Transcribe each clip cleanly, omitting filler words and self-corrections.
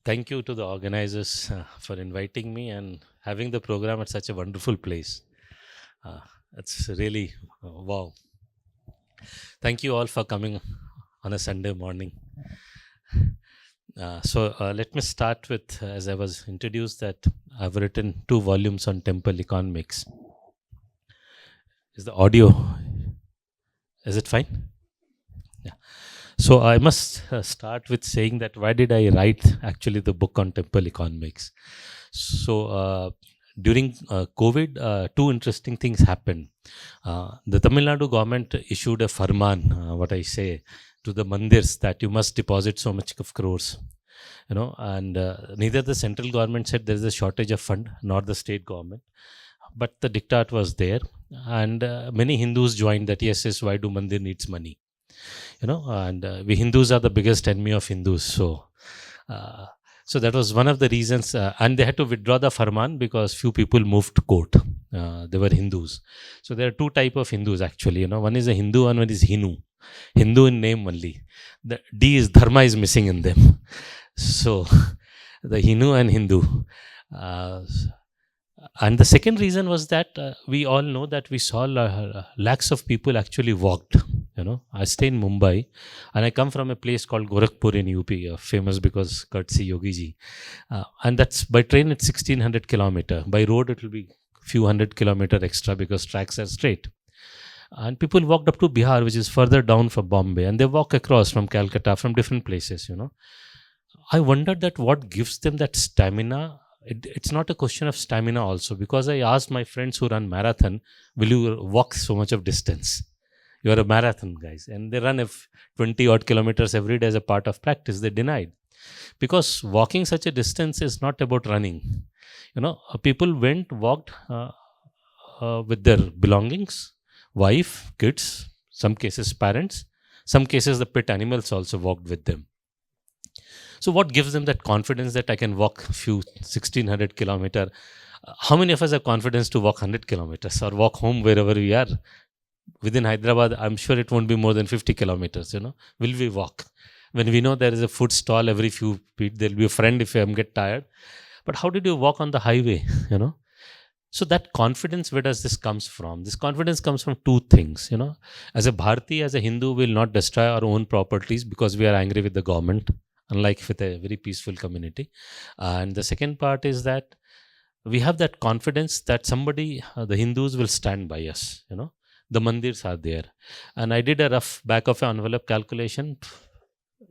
Thank you to the organizers for inviting me and having the program at such a wonderful place. Uh, it's really wow. Thank you all for coming on a Sunday morning. Let me start with, as I was introduced, that I've written 2 volumes on temple economics. Is the audio, is it fine? Yeah. So I must start with saying that why did I write actually the book on temple economics? During COVID, 2 interesting things happened. The Tamil Nadu government issued a farman, what I say, to the mandirs that you must deposit so much of crores. And neither the central government said there is a shortage of fund, nor the state government. But the diktat was there, and many Hindus joined that. Yes, why do mandir needs money? And we Hindus are the biggest enemy of Hindus. So that was one of the reasons, and they had to withdraw the farman because few people moved to court. They were Hindus. So there are 2 type of Hindus actually. One is a Hindu and one is Hinu. Hindu in name only. The D is dharma is missing in them. So the Hinu and Hindu. And the second reason was that we all know that we saw lakhs of people actually walked. I stay in Mumbai, and I come from a place called Gorakhpur in UP, famous because courtesy Yogi ji. And that's by train it's 1600 kilometer. By road it will be few hundred kilometer extra because tracks are straight. And people walked up to Bihar, which is further down from Bombay, and they walk across from Calcutta, from different places. I wondered that what gives them that stamina. It's not a question of stamina also, because I asked my friends who run marathon, will you walk so much of distance? You are a marathon guys, and they run 20 odd kilometers every day as a part of practice. They denied, because walking such a distance is not about running. People walked with their belongings, wife, kids, some cases parents, some cases the pet animals also walked with them. So what gives them that confidence that I can walk few 1600 kilometer? How many of us have confidence to walk 100 kilometers or walk home wherever we are? Within Hyderabad, I'm sure it won't be more than 50 kilometers. Will we walk? When we know there is a food stall every few feet, there'll be a friend if I get tired. But how did you walk on the highway? So that confidence, where does this comes from? This confidence comes from 2 things. As a Bharati, as a Hindu, we'll not destroy our own properties because we are angry with the government, unlike with a very peaceful community. And the second part is that we have that confidence that somebody, the Hindus, will stand by us. The mandirs are there. And I did a rough back of an envelope calculation.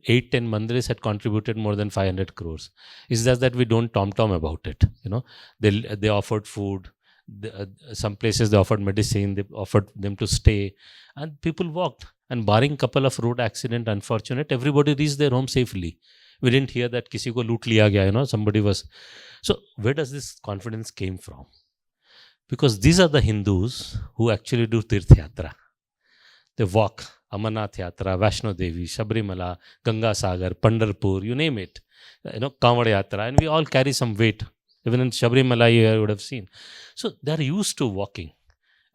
8-10 mandirs had contributed more than 500 crores. It's just that we don't tom-tom about it. They offered food. Some places they offered medicine. They offered them to stay. And people walked. And barring couple of road accident, unfortunate, everybody reached their home safely. We didn't hear that kisi ko loot liya gaya, somebody was. So where does this confidence came from? Because these are the Hindus who actually do Tirth Yatra. They walk Amarnath Yatra, Vaishno Devi, Sabrimala, Ganga Sagar, Pandharpur, you name it. Kanwad Yatra, and we all carry some weight. Even in Sabrimala you would have seen. So they are used to walking.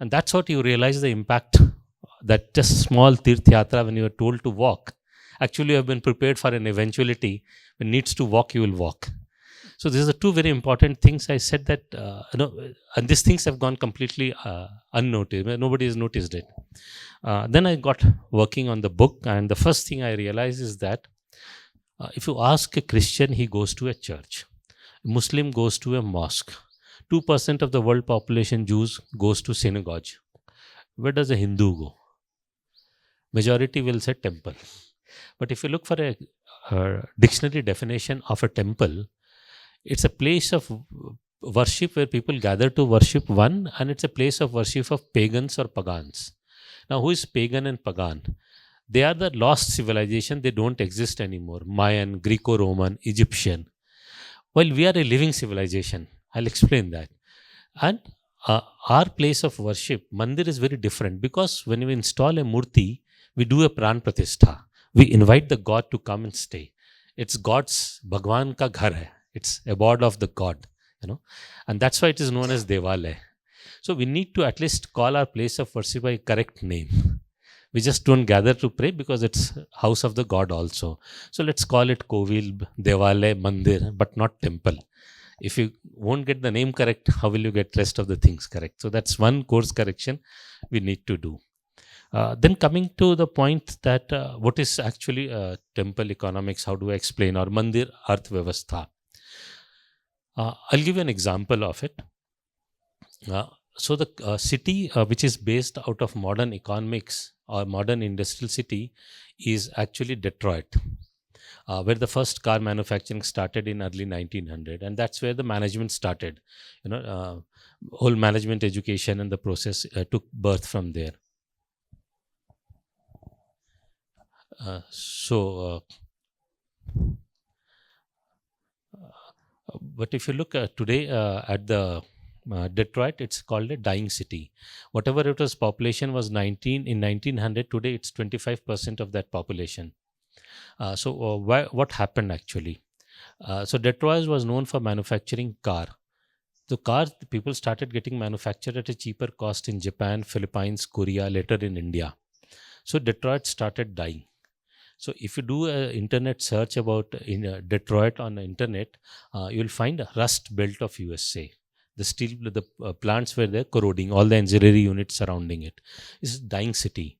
And that's what you realize the impact, that just small Tirth Yatra, when you are told to walk, actually you have been prepared for an eventuality. When needs to walk, you will walk. So these are 2 very important things. I said that, and these things have gone completely unnoticed. Nobody has noticed it. Then I got working on the book, and the first thing I realized is that if you ask a Christian, he goes to a church. A Muslim goes to a mosque. 2% of the world population, Jews, goes to synagogue. Where does a Hindu go? Majority will say temple. But if you look for a dictionary definition of a temple, it's a place of worship where people gather to worship one, and it's a place of worship of pagans or pagans. Now, who is pagan and pagan? They are the lost civilization. They don't exist anymore. Mayan, Greco-Roman, Egyptian. Well, we are a living civilization. I'll explain that. And our place of worship, mandir, is very different, because when we install a murti, we do a pran pratishtha. We invite the god to come and stay. It's God's, Bhagwan ka ghar hai. It's abode of the god, and that's why it is known as Devalaya. So we need to at least call our place of worship by correct name. We just don't gather to pray because it's house of the god also. So let's call it Kovil, Devale, Mandir, but not temple. If you won't get the name correct, how will you get rest of the things correct? So that's one course correction we need to do. Then coming to the point that what is actually temple economics, how do I explain, or Mandir Arth Vyavastha? I'll give you an example of it. So the city which is based out of modern economics or modern industrial city is actually Detroit, where the first car manufacturing started in early 1900, and that's where the management started. Whole management education and the process took birth from there. But if you look today at the Detroit, it's called a dying city. Whatever it was, population was 19 in 1900. Today, it's 25% of that population. What happened actually? So Detroit was known for manufacturing car. The cars, people started getting manufactured at a cheaper cost in Japan, Philippines, Korea, later in India. So Detroit started dying. So if you do an internet search about Detroit on the internet, you'll find a rust belt of USA. The steel, the plants were there corroding, all the ancillary units surrounding it. It's a dying city.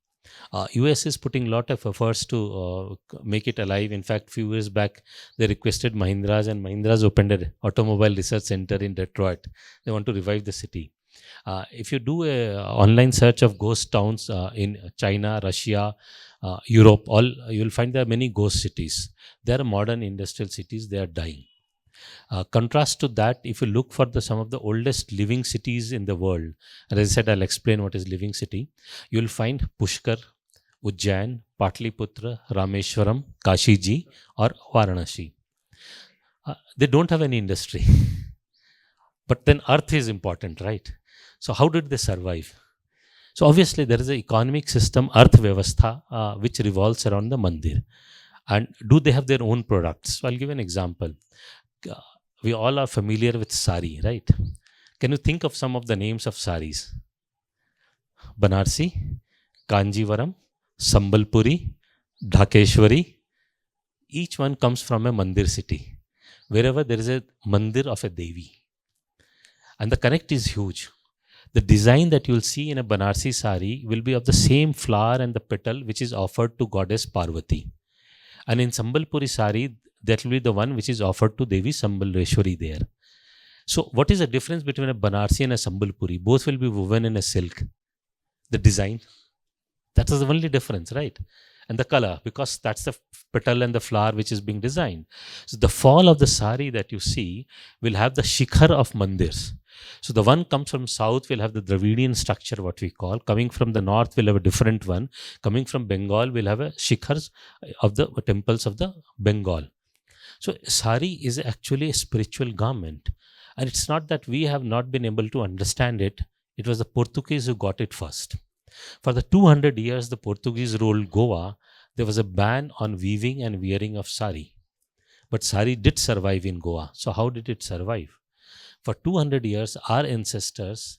US is putting a lot of efforts to make it alive. In fact, few years back, they requested Mahindra's, and Mahindra's opened an automobile research center in Detroit. They want to revive the city. If you do a online search of ghost towns in China, Russia, Europe, all you'll find there are many ghost cities. They are modern industrial cities. They are dying. Contrast to that, if you look for some of the oldest living cities in the world, and as I said, I'll explain what is living city. You'll find Pushkar, Ujjain, Patliputra, Rameshwaram, Kashiji, or Varanasi. They don't have any industry. But then earth is important, right? So how did they survive? So obviously there is an economic system, Arth Vyavastha, which revolves around the mandir. And do they have their own products? So I'll give an example. We all are familiar with sari, right? Can you think of some of the names of saris? Banarsi, Kanjivaram, Sambalpuri, Dhakeshwari. Each one comes from a mandir city, wherever there is a mandir of a Devi. And the connect is huge. The design that you'll see in a Banarsi sari will be of the same flower and the petal which is offered to goddess Parvati. And in Sambalpuri sari, that will be the one which is offered to Devi Sambaleshwari there. So what is the difference between a Banarsi and a Sambalpuri? Both will be woven in a silk. The design, that is the only difference, right? And the color, because that's the petal and the flower which is being designed. So the fall of the sari that you see will have the shikhar of mandirs. So the one comes from south will have the Dravidian structure, what we call. Coming from the north will have a different one. Coming from Bengal will have a shikhars of the temples of the Bengal. So sari is actually a spiritual garment. And it's not that we have not been able to understand it. It was the Portuguese who got it first. For the 200 years the Portuguese ruled Goa, there was a ban on weaving and wearing of sari. But sari did survive in Goa. So how did it survive? For 200 years, our ancestors,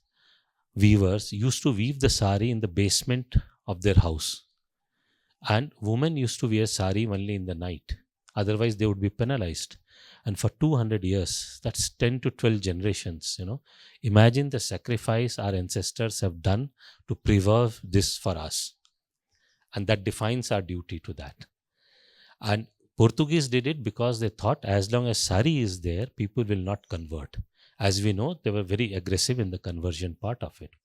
weavers, used to weave the sari in the basement of their house. And women used to wear sari only in the night. Otherwise, they would be penalized. And for 200 years, that's 10 to 12 generations, Imagine the sacrifice our ancestors have done to preserve this for us. And that defines our duty to that. And Portuguese did it because they thought as long as sari is there, people will not convert. As we know, they were very aggressive in the conversion part of it.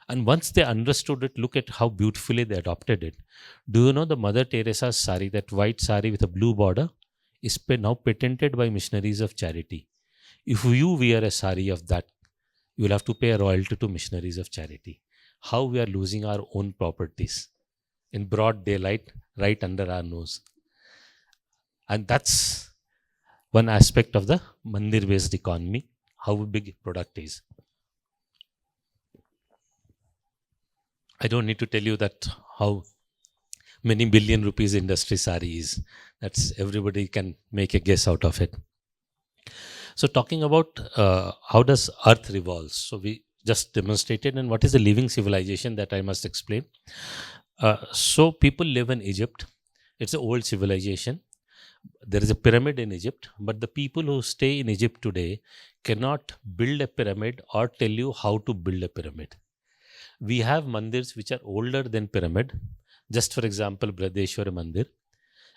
And once they understood it, look at how beautifully they adopted it. Do you know the Mother Teresa's sari, that white sari with a blue border, is now patented by missionaries of charity. If you wear a sari of that, you will have to pay a royalty to missionaries of charity. How we are losing our own properties in broad daylight, right under our nose. And that's one aspect of the mandir-based economy, how big product is. I don't need to tell you that how many billion rupees industry sari is. That's everybody can make a guess out of it. So talking about how does earth revolves. So we just demonstrated, and what is a living civilization that I must explain. So people live in Egypt. It's an old civilization. There is a pyramid in Egypt, but the people who stay in Egypt today cannot build a pyramid or tell you how to build a pyramid. We have mandirs which are older than pyramid. Just for example, Bradeshwar Mandir,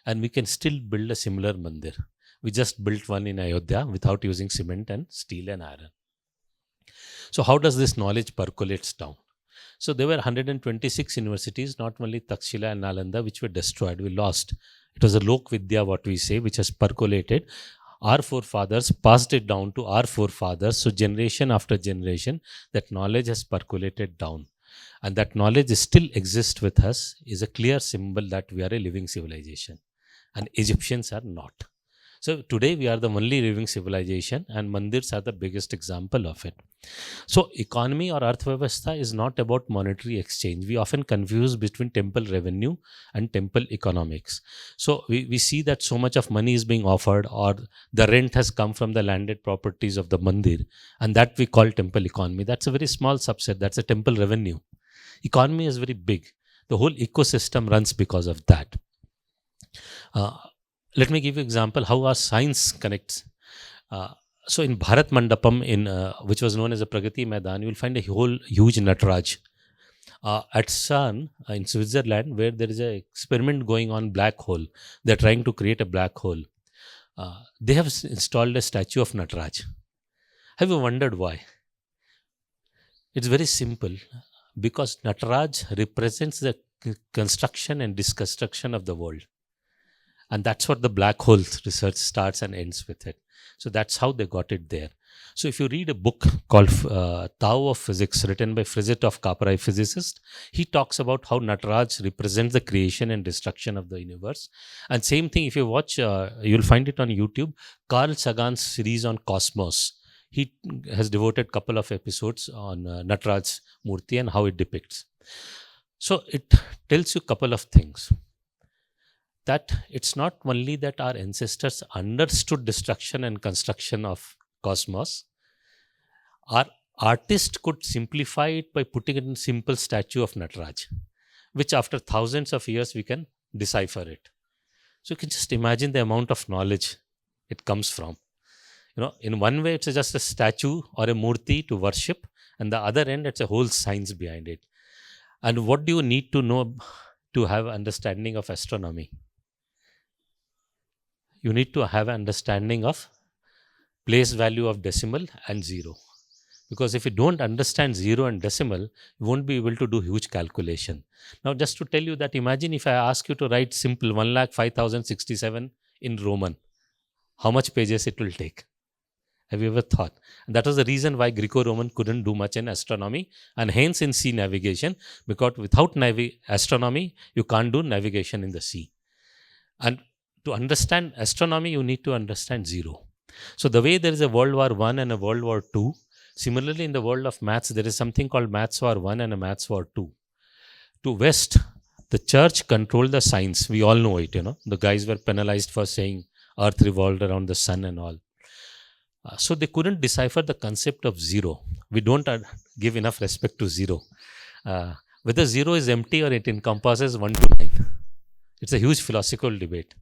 and we can still build a similar mandir. We just built one in Ayodhya without using cement and steel and iron. So how does this knowledge percolates down? So there were 126 universities, not only Takshila and Nalanda, which were destroyed, we lost. It was a Lok Vidya, what we say, which has percolated. Our forefathers passed it down to our forefathers. So generation after generation, that knowledge has percolated down. And that knowledge still exists with us, is a clear symbol that we are a living civilization. And Egyptians are not. So today we are the only living civilization, and mandirs are the biggest example of it. So economy or Arthavavastha is not about monetary exchange. We often confuse between temple revenue and temple economics. So we see that so much of money is being offered, or the rent has come from the landed properties of the mandir, and that we call temple economy. That's a very small subset. That's a temple revenue. Economy is very big. The whole ecosystem runs because of that. Let me give you an example how our science connects. So in Bharat Mandapam, which was known as a Pragati Maidan, you will find a whole huge Nataraj. At CERN in Switzerland, where there is an experiment going on black hole, they're trying to create a black hole. They have installed a statue of Nataraj. Have you wondered why? It's very simple. Because Nataraj represents the construction and disconstruction of the world. And that's what the black hole research starts and ends with it. So that's how they got it there. So if you read a book called Tao of Physics, written by Frizet of Caprai physicist, he talks about how Nataraj represents the creation and destruction of the universe. And same thing, if you watch, you'll find it on YouTube, Carl Sagan's series on Cosmos. He has devoted a couple of episodes on Nataraj's Murti and how it depicts. So it tells you a couple of things. That it's not only that our ancestors understood destruction and construction of cosmos, our artist could simplify it by putting it in simple statue of Nataraj, which after thousands of years we can decipher it. So you can just imagine the amount of knowledge it comes from. In one way, it's just a statue or a murti to worship, and the other end, it's a whole science behind it. And what do you need to know to have understanding of astronomy? You need to have an understanding of place value of decimal and zero. Because if you don't understand zero and decimal, you won't be able to do huge calculation. Now, just to tell you that, imagine if I ask you to write simple 1,05,067 in Roman, how much pages it will take? Have you ever thought? And that was the reason why Greco-Roman couldn't do much in astronomy and hence in sea navigation, because without astronomy, you can't do navigation in the sea. And to understand astronomy, you need to understand zero. So the way there is a World War I and a World War II, similarly in the world of maths, there is something called Maths War I and a Maths War II. To West, the church controlled the science. We all know it, The guys were penalized for saying Earth revolved around the sun and all. So they couldn't decipher the concept of zero. We don't give enough respect to zero. Whether zero is empty or it encompasses 1 to 9. It's a huge philosophical debate.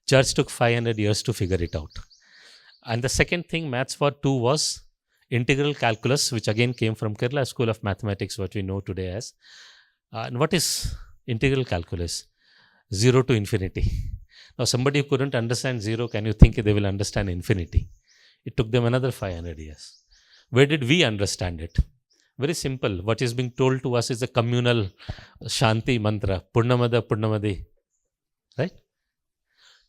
Church took 500 years to figure it out. And the second thing, Maths for 2 was integral calculus, which again came from Kerala School of Mathematics, what we know today as. And what is integral calculus? 0 to infinity. Now, somebody who couldn't understand zero, can you think they will understand infinity? It took them another 500 years. Where did we understand it? Very simple. What is being told to us is a communal Shanti mantra. Purnamada, Purnamadi. Right?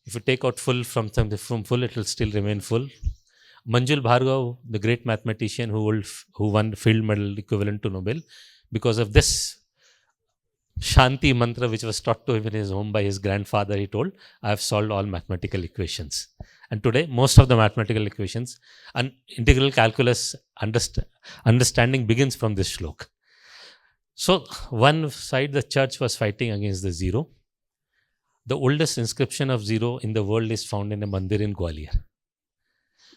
If you take out full from full, it will still remain full. Manjul Bhargava, the great mathematician who won field medal equivalent to Nobel, because of this Shanti mantra, which was taught to him in his home by his grandfather, he told, I have solved all mathematical equations. And today, most of the mathematical equations and integral calculus understanding begins from this shlok. So, one side the church was fighting against the zero. The oldest inscription of zero in the world is found in a mandir in Gwalior.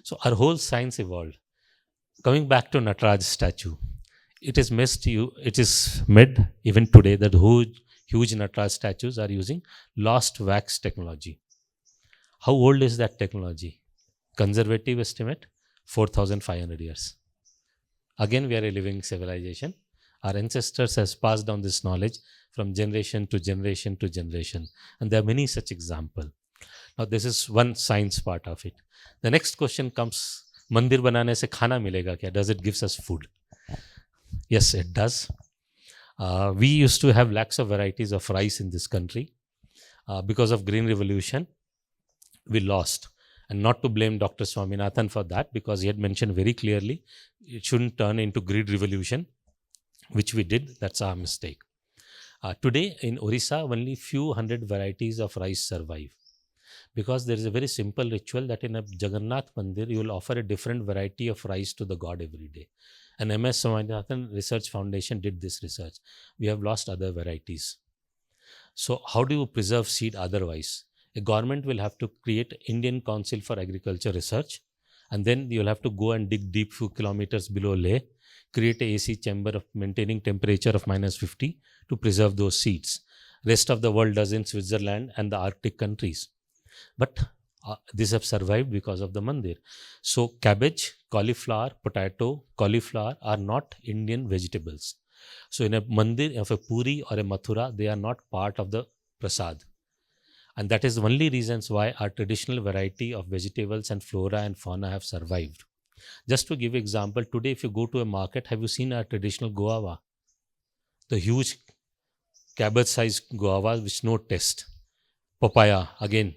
So, our whole science evolved. Coming back to Nataraj statue, it is made even today that huge Nataraj statues are using lost wax technology. How old is that technology? Conservative estimate, 4,500 years. Again, we are a living civilization. Our ancestors has passed down this knowledge from generation to generation to generation. And there are many such examples. Now, this is one science part of it. The next question comes, मंदिर बनाने से खाना मिलेगा क्या? Does it gives us food? Yes, it does. We used to have lakhs of varieties of rice in this country. Because of Green Revolution, we lost. And not to blame Dr. Swaminathan for that, because he had mentioned very clearly, it shouldn't turn into greed revolution, which we did. That's our mistake. Today in Orissa, only few hundred varieties of rice survive. Because there is a very simple ritual that in a Jagannath Mandir, you will offer a different variety of rice to the god every day. And MS Swaminathan Research Foundation did this research. We have lost other varieties. So how do you preserve seed otherwise? A government will have to create Indian Council for Agriculture Research, and then you'll have to go and dig deep few kilometers below Leh, create a AC chamber of maintaining temperature of -50 to preserve those seeds. Rest of the world does in Switzerland and the Arctic countries. But these have survived because of the mandir. So cabbage, cauliflower, potato, cauliflower are not Indian vegetables. So in a mandir, of a puri or a mathura, they are not part of the prasad. And that is the only reasons why our traditional variety of vegetables and flora and fauna have survived. Just to give example, today if you go to a market, have you seen our traditional guava? The huge cabbage-sized guava which no taste. Papaya, again,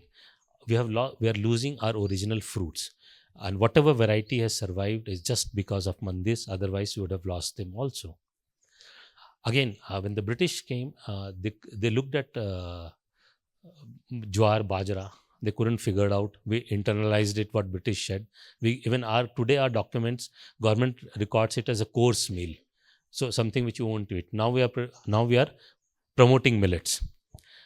we are losing our original fruits. And whatever variety has survived is just because of mandis, otherwise we would have lost them also. Again, when the British came, they looked at jowar, bajra. They couldn't figure it out. We internalized it, what British said. Today our documents, government records it as a coarse meal. So something which you won't eat. Now we are promoting millets.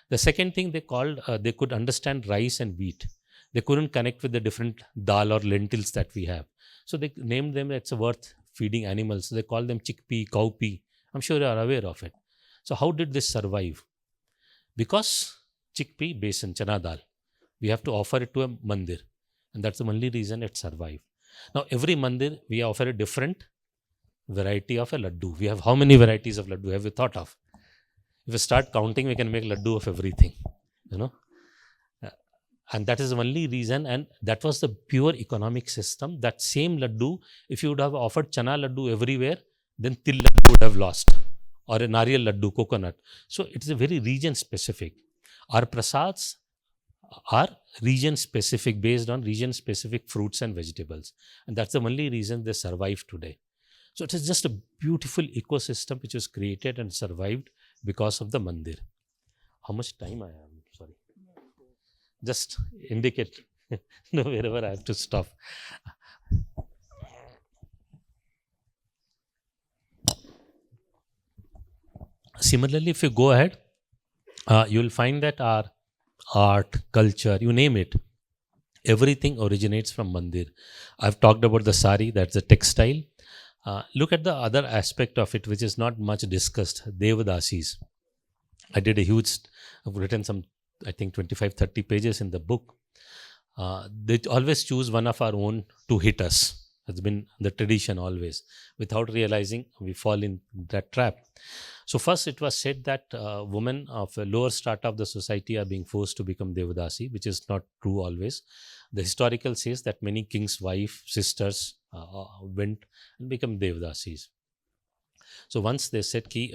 The second thing they called, they could understand rice and wheat. They couldn't connect with the different dal or lentils that we have. So they named them, it's worth feeding animals. So they call them chickpea, cowpea. I'm sure you are aware of it. So how did this survive? Because chickpea, besan, chana dal. We have to offer it to a mandir. And that's the only reason it survived. Now every mandir, we offer a different variety of a laddu. We have how many varieties of laddu have you thought of? If we start counting, we can make laddu of everything, and that is the only reason. And that was the pure economic system. That same laddu, if you would have offered chana laddu everywhere, then til laddu would have lost, or a nariyal laddu, coconut. So it's a very region specific. Our prasads are region specific, based on region specific fruits and vegetables. And that's the only reason they survive today. So it is just a beautiful ecosystem which was created and survived because of the mandir. How much time I have? Sorry. Just indicate wherever I have to stop. Similarly, if you go ahead, you will find that our art, culture, you name it, everything originates from mandir. I've talked about the sari, that's the textile. Look at the other aspect of it, which is not much discussed, Devadasis. I've written some, I think 25-30 pages in the book. They always choose one of our own to hit us. It's been the tradition always. Without realizing, we fall in that trap. So first it was said that women of a lower strata of the society are being forced to become Devadasi, which is not true always. The historical says that many kings' wife, sisters went and become Devadasis. So once they said ki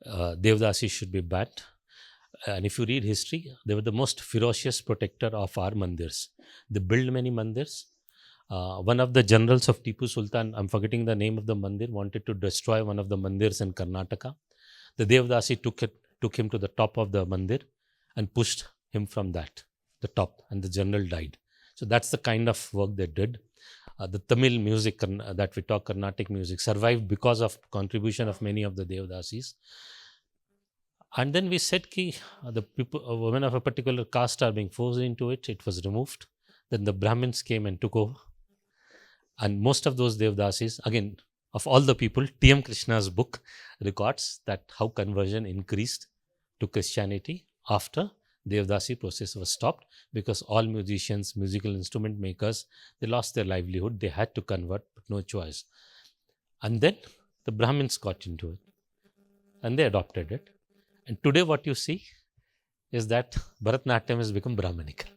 Devadasis should be banned, and if you read history, they were the most ferocious protector of our mandirs. They built many mandirs. One of the generals of Tipu Sultan, I'm forgetting the name of the mandir, wanted to destroy one of the mandirs in Karnataka. The Devadasi took him to the top of the mandir and pushed him from the top, and the general died. So that's the kind of work they did. The Tamil music that we talk, Carnatic music, survived because of contribution of many of the Devadasis. And then we said ki the people, women of a particular caste are being forced into it. It was removed. Then the Brahmins came and took over. And most of those Devadasis, again, of all the people, T.M. Krishna's book records that how conversion increased to Christianity after Devdasi process was stopped, because all musicians, musical instrument makers, they lost their livelihood. They had to convert, but no choice. And then the Brahmins got into it and they adopted it. And today what you see is that Bharatanatyam has become Brahminical.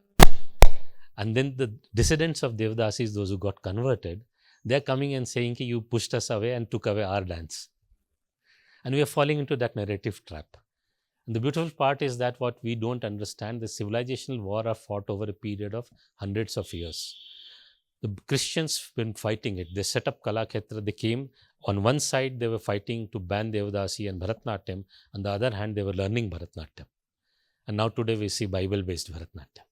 And then the dissidents of Devdasis, those who got converted, they're coming and saying, you pushed us away and took away our dance. And we are falling into that narrative trap. And the beautiful part is that what we don't understand, the civilizational war are fought over a period of hundreds of years. The Christians been fighting it. They set up Kalakshetra. They came, on one side they were fighting to ban Devdasi and Bharatanatyam. On the other hand, they were learning Bharatanatyam. And now today we see Bible-based Bharatanatyam.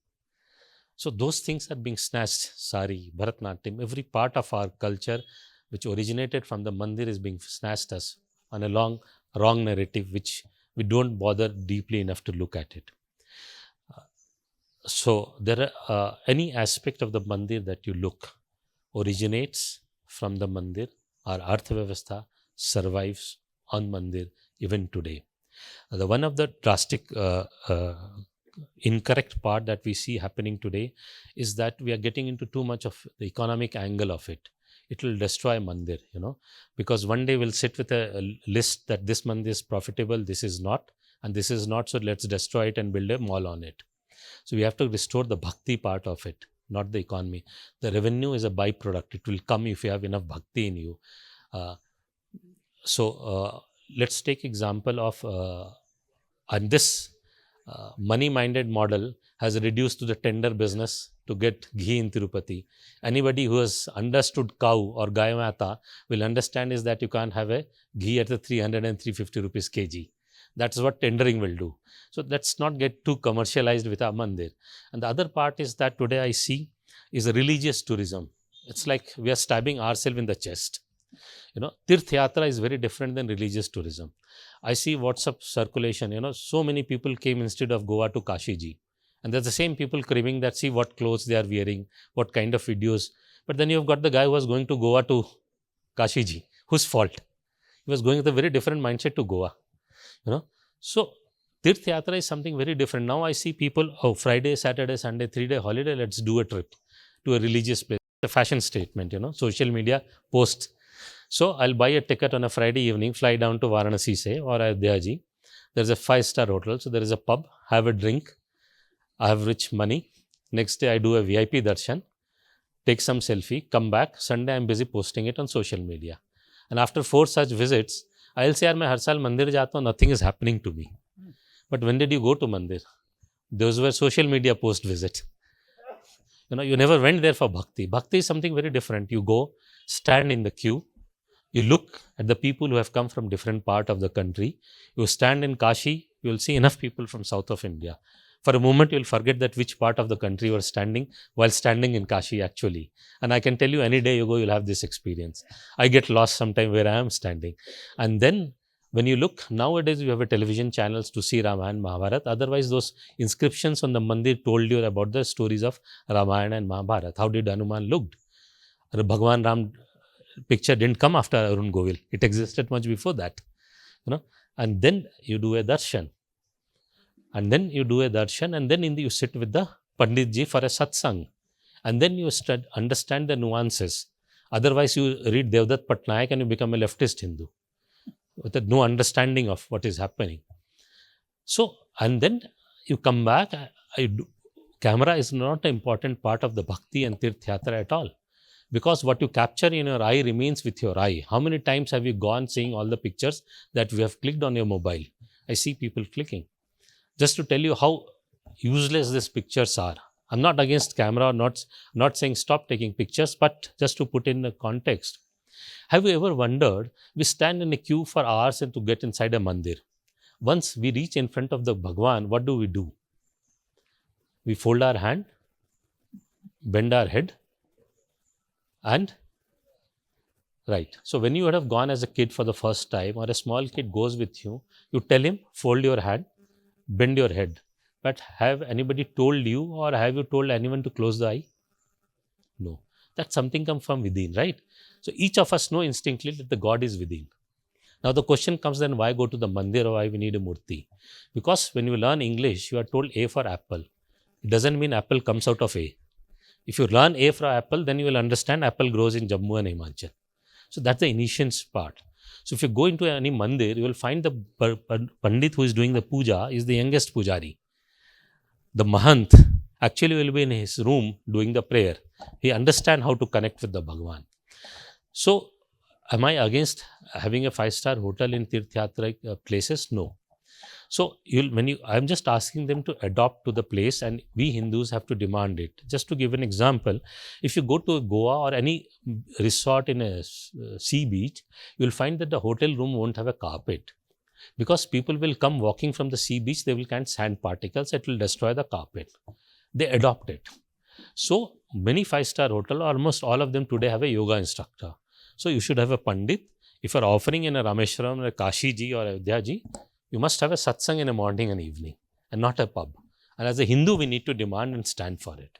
So those things are being snatched. Sari, Bharatanatyam, every part of our culture which originated from the mandir is being snatched us on a wrong narrative which we don't bother deeply enough to look at it. So there are any aspect of the mandir that you look originates from the mandir. Our Artha survives on mandir even today. The one of the drastic incorrect part that we see happening today is that we are getting into too much of the economic angle of it. It will destroy mandir, because one day we'll sit with a list that this mandir is profitable, this is not, and this is not, so let's destroy it and build a mall on it. So we have to restore the bhakti part of it, not the economy. The revenue is a byproduct. It will come if you have enough bhakti in you. Let's take example of, and this money-minded model has reduced to the tender business to get ghee in Tirupati. Anybody who has understood cow or Gai Mata will understand is that you can't have a ghee at the 300 and 350 rupees kg. That's what tendering will do. So let's not get too commercialized with our mandir. And the other part is that today I see is a religious tourism. It's like we are stabbing ourselves in the chest. Tirth Yatra is very different than religious tourism. I see WhatsApp circulation, so many people came instead of Goa to Kashiji. And there's the same people craving that, see what clothes they are wearing, what kind of videos. But then you've got the guy who was going to Goa to Kashiji. Whose fault? He was going with a very different mindset to Goa. So Tirth Yatra is something very different. Now I see people, Friday, Saturday, Sunday, 3-day holiday, let's do a trip to a religious place. It's a fashion statement, social media posts. So I'll buy a ticket on a Friday evening, fly down to Varanasi, say, or Ayodhya. There's a 5-star hotel. So there is a pub, have a drink. I have rich money. Next day I do a VIP darshan, take some selfie, come back. Sunday I'm busy posting it on social media. And after 4 such visits, I'll say, मैं हर साल मंदिर जाता हूँ, nothing is happening to me. But when did you go to mandir? Those were social media post visits. You never went there for bhakti. Bhakti is something very different. You go, stand in the queue. You look at the people who have come from different part of the country. You stand in Kashi, you will see enough people from south of India. For a moment, you will forget that which part of the country you are standing while standing in Kashi actually. And I can tell you, any day you go, you'll have this experience. I get lost sometime where I am standing. And then when you look, nowadays you have a television channels to see Ramayana and Mahabharata. Otherwise, those inscriptions on the mandir told you about the stories of Ramayana and Mahabharata. How did Hanuman looked? Bhagwan Ram picture didn't come after Arun Govil. It existed much before that. And then you do a darshan. And then you sit with the Pandit ji for a satsang. And then you understand the nuances. Otherwise, you read Devdutt Patnaik and you become a leftist Hindu with no understanding of what is happening. So, and then you come back. Camera is not an important part of the bhakti and Tirth Yatra at all. Because what you capture in your eye remains with your eye. How many times have you gone seeing all the pictures that we have clicked on your mobile? I see people clicking. Just to tell you how useless these pictures are. I'm not against camera, not saying stop taking pictures, but just to put in the context. Have you ever wondered, we stand in a queue for hours and to get inside a mandir. Once we reach in front of the Bhagwan, what do? We fold our hand, bend our head, and right. So when you would have gone as a kid for the first time, or a small kid goes with you, you tell him, fold your hand, bend your head. But have anybody told you, or have you told anyone to close the eye? No. That something comes from within, right? So each of us know instinctively that the God is within. Now the question comes then, why go to the mandir or why we need a murti? Because when you learn English, you are told A for apple. It doesn't mean apple comes out of A. If you learn A for apple, then you will understand apple grows in Jammu and Himachal. So that's the initial part. So if you go into any mandir, you will find the Pandit who is doing the puja is the youngest pujari. The Mahant actually will be in his room doing the prayer. He understands how to connect with the Bhagwan. So am I against having a 5-star hotel in Tirthyatra places? No. So I'm just asking them to adopt to the place, and we Hindus have to demand it. Just to give an example, if you go to Goa or any resort in a sea beach, you will find that the hotel room won't have a carpet, because people will come walking from the sea beach, they will catch sand particles, it will destroy the carpet. They adopt it. So many 5-star hotel, almost all of them today have a yoga instructor. So you should have a Pandit. If you are offering in a Rameshwaram or a Kashi ji or Ayodhya ji, you must have a satsang in the morning and evening and not a pub. And as a Hindu, we need to demand and stand for it.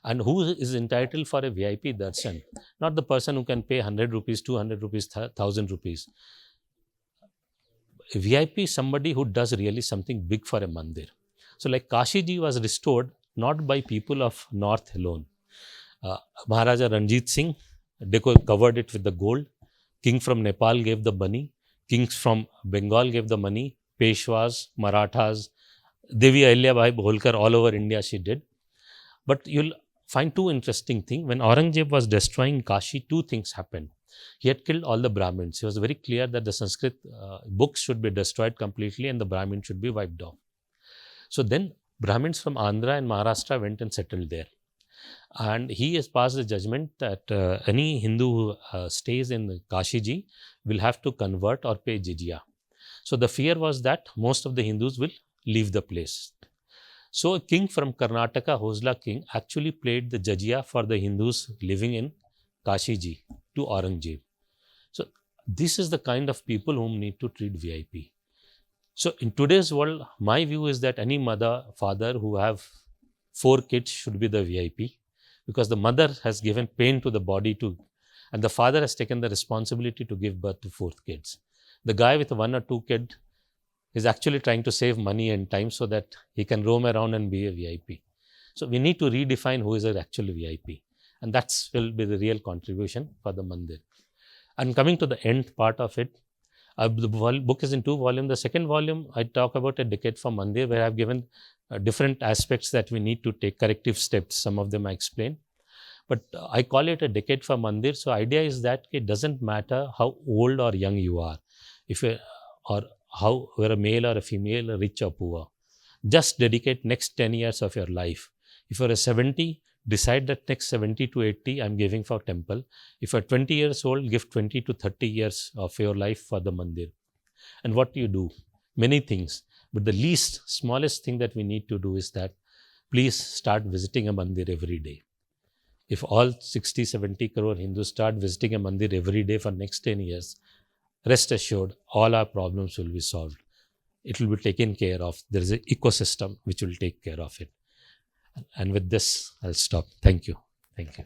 And who is entitled for a VIP darshan? Not the person who can pay 100 rupees, 200 rupees, 1000 rupees. A VIP is somebody who does really something big for a mandir. So like Kashi ji was restored not by people of North alone. Maharaja Ranjit Singh covered it with the gold. King from Nepal gave the money. Kings from Bengal gave the money. Peshwas, Marathas, Devi Ahilyabai Holkar, all over India she did. But you'll find two interesting things. When Aurangzeb was destroying Kashi, two things happened. He had killed all the Brahmins. He was very clear that the Sanskrit books should be destroyed completely and the Brahmins should be wiped off. So then Brahmins from Andhra and Maharashtra went and settled there. And he has passed the judgment that any Hindu who stays in Kashiji will have to convert or pay jizya. So the fear was that most of the Hindus will leave the place. So a king from Karnataka, Hosla king, actually paid the jizya for the Hindus living in Kashiji to Aurangzeb. So this is the kind of people whom need to treat VIP. So in today's world, my view is that any mother, father who have 4 kids should be the VIP, because the mother has given pain to the body and the father has taken the responsibility to give birth to 4 kids. The guy with 1 or 2 kids is actually trying to save money and time so that he can roam around and be a VIP. So we need to redefine who is an actual VIP, and that will be the real contribution for the mandir. And coming to the end part of it, the book is in 2 volumes. The second volume, I talk about a decade for mandir, where I have given different aspects that we need to take corrective steps. Some of them I explain. But I call it a decade for mandir. So idea is that it doesn't matter how old or young you are, or how you're a male or a female, rich or poor. Just dedicate next 10 years of your life. If you're a 70, decide that next 70 to 80 I'm giving for temple. If you're 20 years old, give 20 to 30 years of your life for the mandir. And what do you do? Many things. But the smallest thing that we need to do is that please start visiting a mandir every day. If all 60, 70 crore Hindus start visiting a mandir every day for next 10 years, rest assured, all our problems will be solved. It will be taken care of. There is an ecosystem which will take care of it. And with this, I'll stop. Thank you. Thank you.